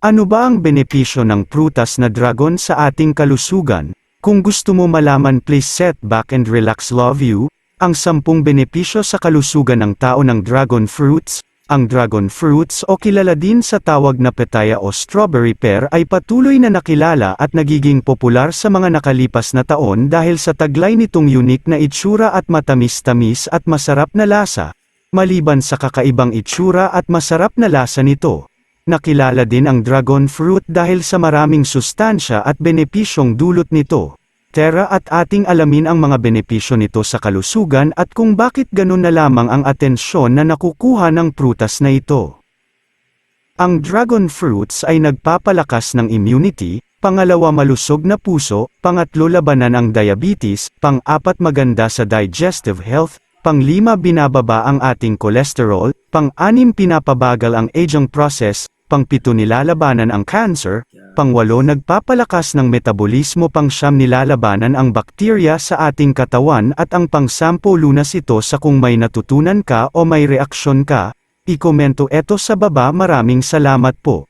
Ano ba ang benepisyo ng prutas na dragon sa ating kalusugan? Kung gusto mo malaman, please set back and relax. Love you. Ang 10 benepisyo sa kalusugan ng tao ng dragon fruits. Ang dragon fruits o kilala din sa tawag na petaya o strawberry pear ay patuloy na nakilala at nagiging popular sa mga nakalipas na taon dahil sa taglay nitong unique na itsura at matamis-tamis at masarap na lasa. Maliban sa kakaibang itsura at masarap na lasa nito, nakilala din ang dragon fruit dahil sa maraming sustansya at benepisyong dulot nito. Tara at ating alamin ang mga benepisyo nito sa kalusugan at kung bakit ganun na lamang ang atensyon na nakukuha ng prutas na ito. Ang dragon fruits ay nagpapalakas ng immunity, pangalawa malusog na puso, pangatlo labanan ang diabetes, pang-apat maganda sa digestive health, pang-lima binababa ang ating cholesterol, pang-anim pinapabagal ang aging process, pang-pito nilalabanan ang cancer, pang-walo nagpapalakas ng metabolismo, pang-siyam nilalabanan ang bakterya sa ating katawan at ang pang-sampo lunas ito sa kung may natutunan ka o may reaksyon ka. I-komento ito sa baba. Maraming salamat po.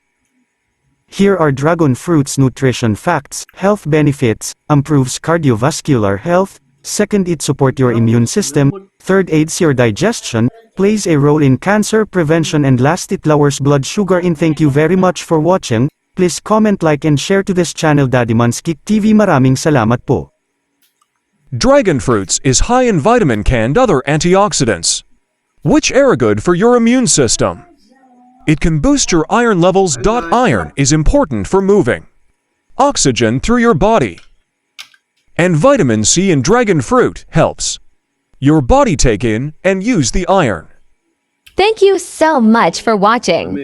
Here are dragon fruits nutrition facts. Health benefits: improves cardiovascular health. Second, it support your immune system. Third, aids your digestion, plays a role in cancer prevention, and last, it lowers blood sugar. And thank you very much for watching. Please comment, like and share to this channel. Daddy Manskik TV. Maraming salamat po. Dragon fruits is high in vitamin K and other antioxidants, which are good for your immune system. It can boost your iron levels. Iron is important for moving oxygen through your body. And vitamin C in dragon fruit helps your body take in and use the iron. Thank you so much for watching.